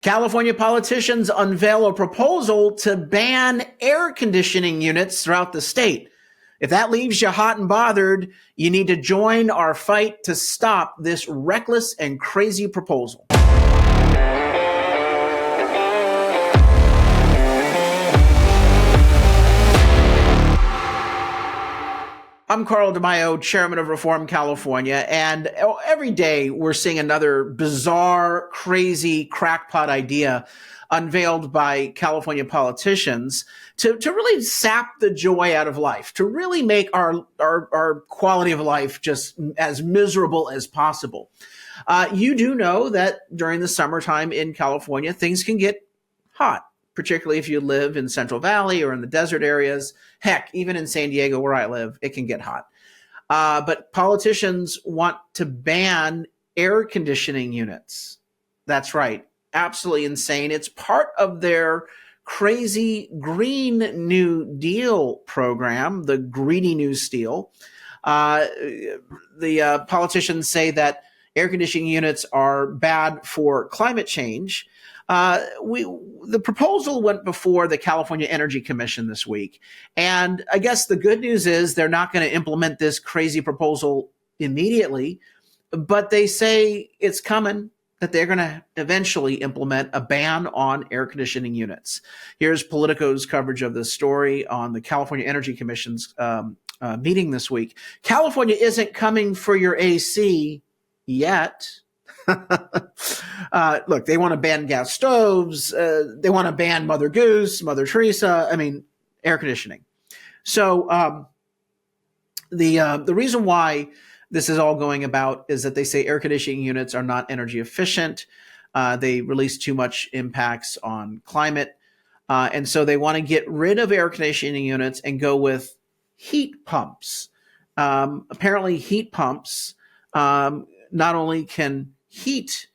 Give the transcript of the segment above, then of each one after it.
California politicians unveil a proposal to ban air conditioning units throughout the state. If that leaves you hot and bothered, you need to join our fight to stop this reckless and crazy proposal. I'm Carl DeMaio, chairman of Reform California, and every day we're seeing another bizarre, crazy, crackpot idea unveiled by California politicians to really sap the joy out of life, to really make our quality of life just as miserable as possible. You do know that during the summertime in California, things can get hot, particularly if you live in Central Valley or in the desert areas. Heck, even in San Diego, where I live, it can get hot. But politicians want to ban air conditioning units. That's right. Absolutely insane. It's part of their crazy Green New Deal program, the Greedy New Steel. The politicians say that air conditioning units are bad for climate change. The proposal went before the California Energy Commission this week. And I guess the good news is they're not going to implement this crazy proposal immediately, but they say it's coming, that they're going to eventually implement a ban on air conditioning units. Here's Politico's coverage of this story on the California Energy Commission's meeting this week. California isn't coming for your AC yet. Look, they want to ban gas stoves. They want to ban Mother Goose, Mother Teresa. I mean, air conditioning. So the reason why this is all going about is that they say air conditioning units are not energy efficient. They release too much impacts on climate. And so they want to get rid of air conditioning units and go with heat pumps. Apparently heat pumps not only can heat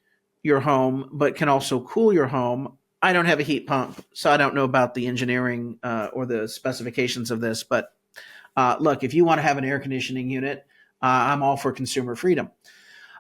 your home, but can also cool your home. I don't have a heat pump, so I don't know about the engineering or the specifications of this. But look, if you want to have an air conditioning unit, I'm all for consumer freedom.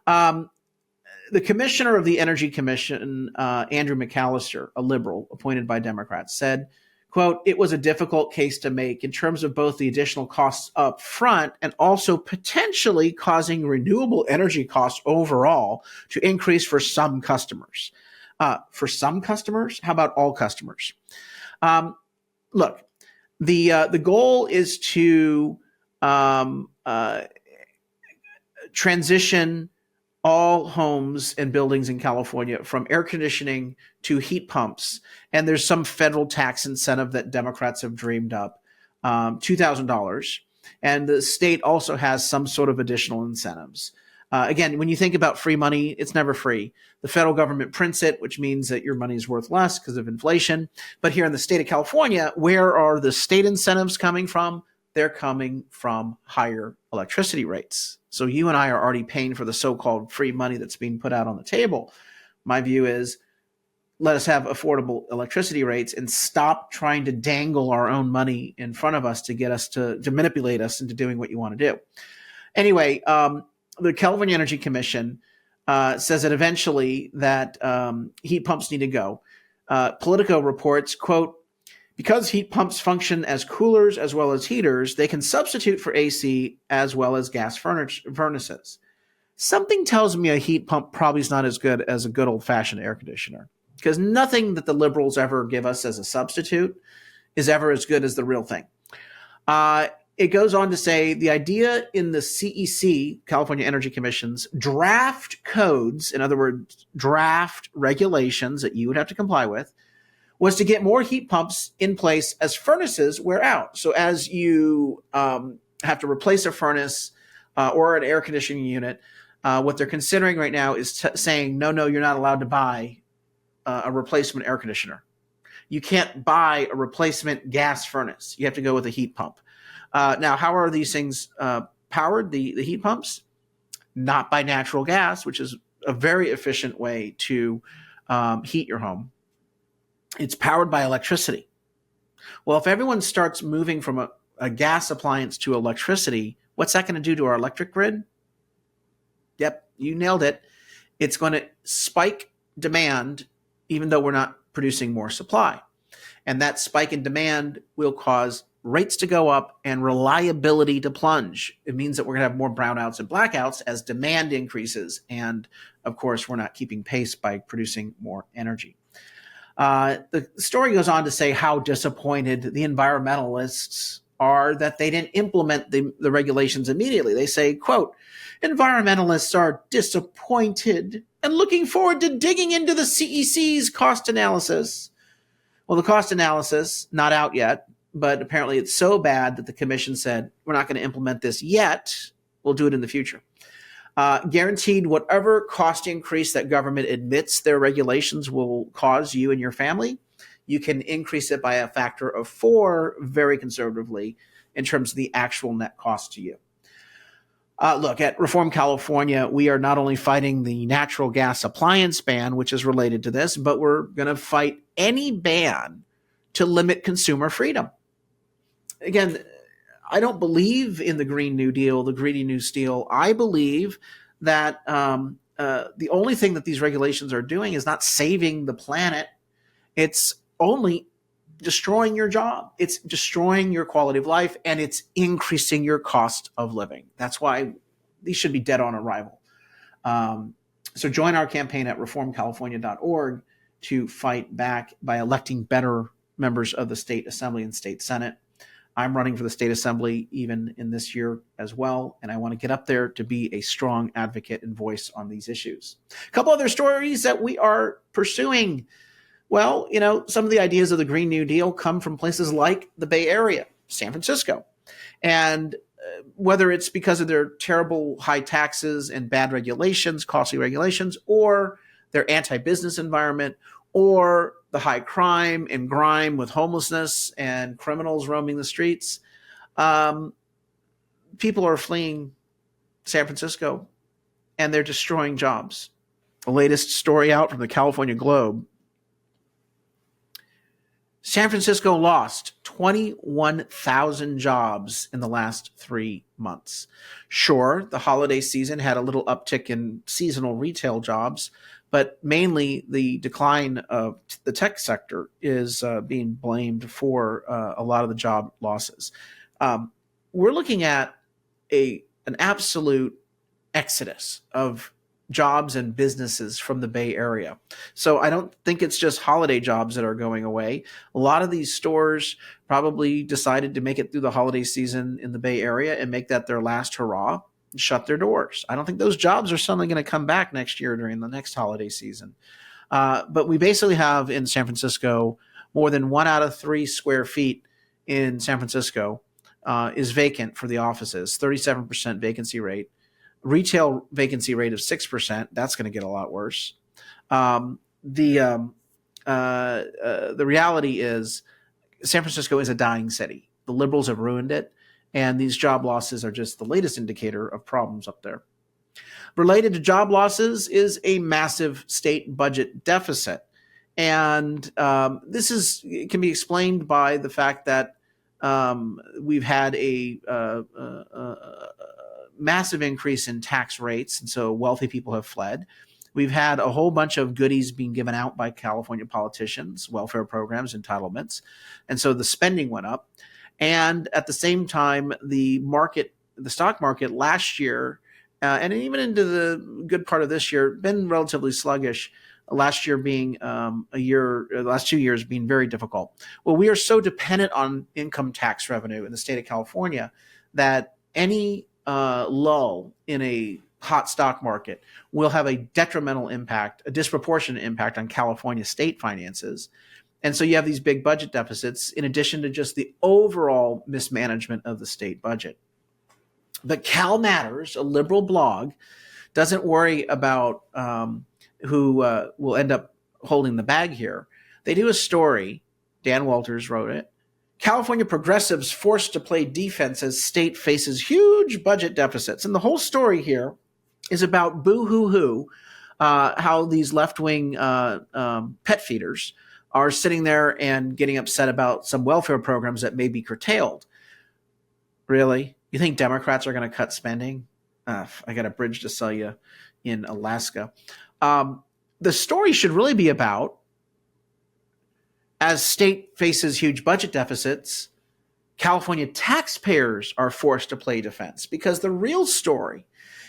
The commissioner of the Energy Commission, Andrew McAllister, a liberal appointed by Democrats, said, quote, "It was a difficult case to make in terms of both the additional costs up front and also potentially causing renewable energy costs overall to increase for some customers." For some customers? How about all customers? Look, the goal is to transition all homes and buildings in California from air conditioning to heat pumps. And there's some federal tax incentive that Democrats have dreamed up, $2,000. And the state also has some sort of additional incentives. Again, when you think about free money, it's never free. The federal government prints it, which means that your money is worth less because of inflation. But here in the state of California, where are the state incentives coming from? They're coming from higher electricity rates. So you and I are already paying for the so-called free money that's being put out on the table. My view is let us have affordable electricity rates and stop trying to dangle our own money in front of us to get us to manipulate us into doing what you want to do. Anyway, the California Energy Commission says that eventually that heat pumps need to go. Politico reports, quote, "Because heat pumps function as coolers as well as heaters, they can substitute for AC as well as gas furnaces." Something tells me a heat pump probably is not as good as a good old-fashioned air conditioner, because nothing that the liberals ever give us as a substitute is ever as good as the real thing. It goes on to say the idea in the CEC, California Energy Commission's draft codes, in other words, draft regulations that you would have to comply with, was to get more heat pumps in place as furnaces wear out. So as you have to replace a furnace or an air conditioning unit, what they're considering right now is saying, no, you're not allowed to buy a replacement air conditioner. You can't buy a replacement gas furnace. You have to go with a heat pump. Now, how are these things powered, the heat pumps? Not by natural gas, which is a very efficient way to heat your home. It's powered by electricity. Well, if everyone starts moving from a gas appliance to electricity, what's that going to do to our electric grid? Yep, you nailed it. It's going to spike demand even though we're not producing more supply. And that spike in demand will cause rates to go up and reliability to plunge. It means that we're going to have more brownouts and blackouts as demand increases. And of course, we're not keeping pace by producing more energy. The story goes on to say how disappointed the environmentalists are that they didn't implement the regulations immediately. They say, quote, environmentalists are disappointed and looking forward to digging into the CEC's cost analysis. Well, the cost analysis, not out yet, but apparently it's so bad that the commission said, we're not going to implement this yet. We'll do it in the future. Guaranteed whatever cost increase that government admits their regulations will cause you and your family, you can increase it by a factor of 4 very conservatively in terms of the actual net cost to you. Look, at Reform California, we are not only fighting the natural gas appliance ban, which is related to this, but we're going to fight any ban to limit consumer freedom. Again, I don't believe in the Green New Deal, the Greedy New Steel. I believe that the only thing that these regulations are doing is not saving the planet. It's only destroying your job. It's destroying your quality of life, and it's increasing your cost of living. That's why these should be dead on arrival. So join our campaign at reformcalifornia.org to fight back by electing better members of the state assembly and state senate. I'm running for the state assembly even in this year as well, and I want to get up there to be a strong advocate and voice on these issues. A couple other stories that we are pursuing. Well, some of the ideas of the Green New Deal come from places like the Bay Area, San Francisco. And whether it's because of their terrible high taxes and bad regulations, costly regulations, or their anti-business environment, or the high crime and grime with homelessness and criminals roaming the streets, people are fleeing San Francisco and they're destroying jobs. The latest story out from the California Globe: San Francisco lost 21,000 jobs in the last 3 months. Sure, the holiday season had a little uptick in seasonal retail jobs, but mainly the decline of the tech sector is being blamed for a lot of the job losses. We're looking at an absolute exodus of jobs and businesses from the Bay Area. So I don't think it's just holiday jobs that are going away. A lot of these stores probably decided to make it through the holiday season in the Bay Area and make that their last hurrah and shut their doors. I don't think those jobs are suddenly going to come back next year during the next holiday season. But we basically have in San Francisco more than 1 out of 3 square feet in San Francisco is vacant for the offices, 37% vacancy rate. Retail vacancy rate of 6%. That's going to get a lot worse. The reality is San Francisco is a dying city. The liberals have ruined it, and these job losses are just the latest indicator of problems up there. Related to job losses is a massive state budget deficit, and this can be explained by the fact that we've had a massive increase in tax rates, and so wealthy people have fled. We've had a whole bunch of goodies being given out by California politicians, welfare programs, entitlements, and so the spending went up. And at the same time, the stock market last year, and even into the good part of this year, been relatively sluggish. Last year being the last 2 years being very difficult. Well, we are so dependent on income tax revenue in the state of California that any lull in a hot stock market will have a detrimental impact, a disproportionate impact on California state finances. And so you have these big budget deficits in addition to just the overall mismanagement of the state budget. But Cal Matters, a liberal blog, doesn't worry about who will end up holding the bag here. They do a story, Dan Walters wrote it, California progressives forced to play defense as state faces huge budget deficits. And the whole story here is about boo-hoo-hoo, how these left-wing pet feeders are sitting there and getting upset about some welfare programs that may be curtailed. Really? You think Democrats are going to cut spending? I got a bridge to sell you in Alaska. The story should really be about as state faces huge budget deficits, California taxpayers are forced to play defense, because the real story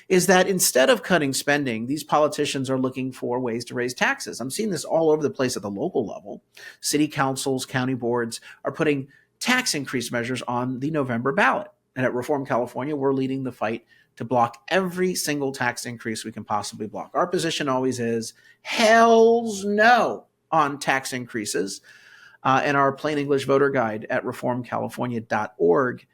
is that instead of cutting spending, these politicians are looking for ways to raise taxes. I'm seeing this all over the place at the local level. City councils, county boards are putting tax increase measures on the November ballot. And at Reform California, we're leading the fight to block every single tax increase we can possibly block. Our position always is hell's no on tax increases. And our plain English voter guide at reformcalifornia.org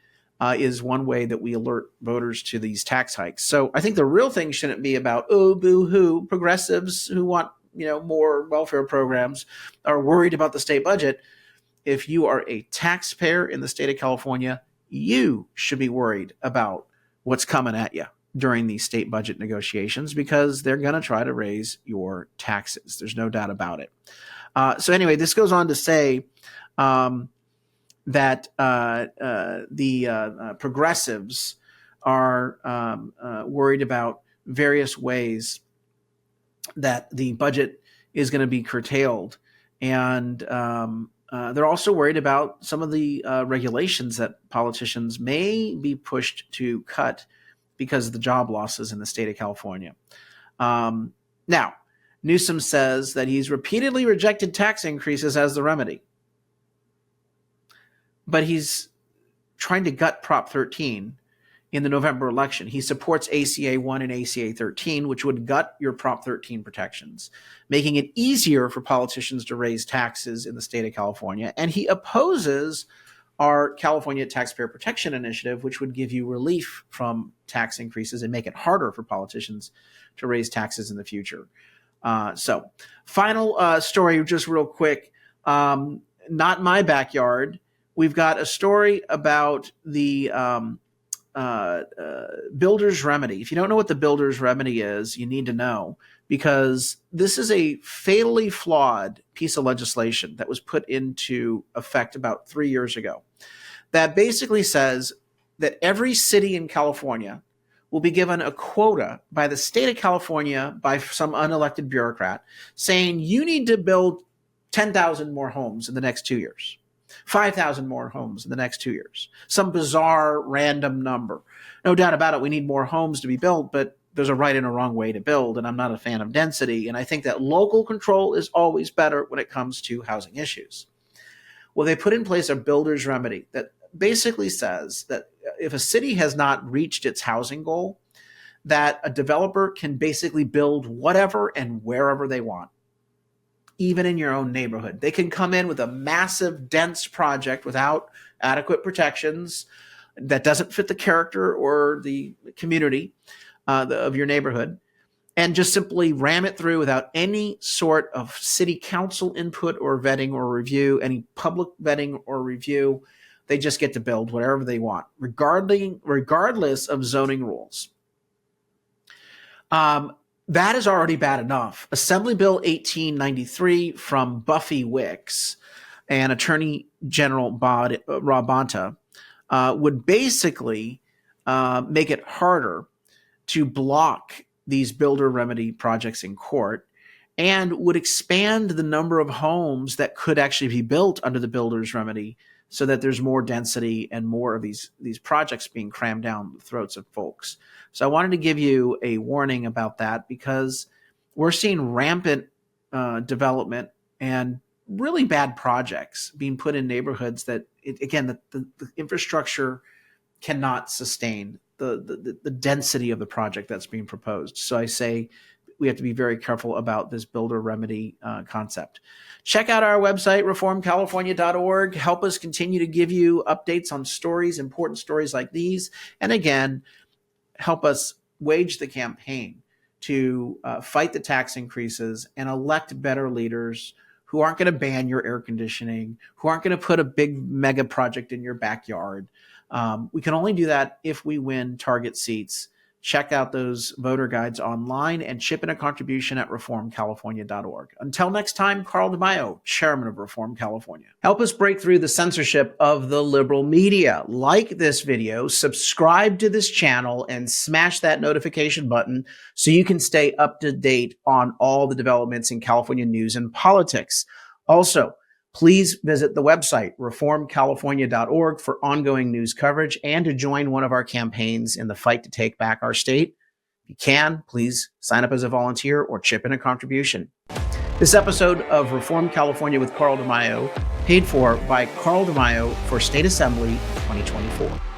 is one way that we alert voters to these tax hikes. So I think the real thing shouldn't be about, oh, boo-hoo, progressives who want, more welfare programs are worried about the state budget. If you are a taxpayer in the state of California, you should be worried about what's coming at you during these state budget negotiations, because they're going to try to raise your taxes. There's no doubt about it. So anyway, this goes on to say that the progressives are worried about various ways that the budget is going to be curtailed. And they're also worried about some of the regulations that politicians may be pushed to cut because of the job losses in the state of California. Now, Newsom says that he's repeatedly rejected tax increases as the remedy, but he's trying to gut Prop 13 in the November election. He supports ACA 1 and ACA 13, which would gut your Prop 13 protections, making it easier for politicians to raise taxes in the state of California. And he opposes our California Taxpayer Protection Initiative, which would give you relief from tax increases and make it harder for politicians to raise taxes in the future. So final story, just real quick, not my backyard. We've got a story about the builder's remedy. If you don't know what the builder's remedy is, you need to know, because this is a fatally flawed piece of legislation that was put into effect about 3 years ago that basically says that every city in California will be given a quota by the state of California, by some unelected bureaucrat, saying you need to build 10,000 more homes in the next 2 years, 5,000 more homes in the next 2 years, some bizarre random number. No doubt about it, we need more homes to be built, but there's a right and a wrong way to build, and I'm not a fan of density, and I think that local control is always better when it comes to housing issues. Well, they put in place a builder's remedy that basically says that if a city has not reached its housing goal, that a developer can basically build whatever and wherever they want, even in your own neighborhood. They can come in with a massive, dense project without adequate protections that doesn't fit the character or the community of your neighborhood, and just simply ram it through without any sort of city council input or vetting or review, any public vetting or review. They just get to build whatever they want, regardless of zoning rules. That is already bad enough. Assembly Bill 1893 from Buffy Wicks and Attorney General Rob Bonta would basically make it harder to block these builder remedy projects in court, and would expand the number of homes that could actually be built under the builder's remedy, so that there's more density and more of these projects being crammed down the throats of folks. So I wanted to give you a warning about that, because we're seeing rampant development and really bad projects being put in neighborhoods that, the infrastructure cannot sustain the density of the project that's being proposed. So I say we have to be very careful about this builder remedy concept. Check out our website, reformcalifornia.org. Help us continue to give you updates on stories, important stories like these. And again, help us wage the campaign to fight the tax increases and elect better leaders who aren't going to ban your air conditioning, who aren't going to put a big mega project in your backyard. We can only do that if we win target seats. Check out those voter guides online and chip in a contribution at reformcalifornia.org. Until next time, Carl DeMaio, chairman of Reform California. Help us break through the censorship of the liberal media. Like this video, subscribe to this channel, and smash that notification button so you can stay up to date on all the developments in California news and politics. Also, Please visit the website, reformcalifornia.org, for ongoing news coverage and to join one of our campaigns in the fight to take back our state. If you can, please sign up as a volunteer or chip in a contribution. This episode of Reform California with Carl DeMaio, paid for by Carl DeMaio for State Assembly 2024.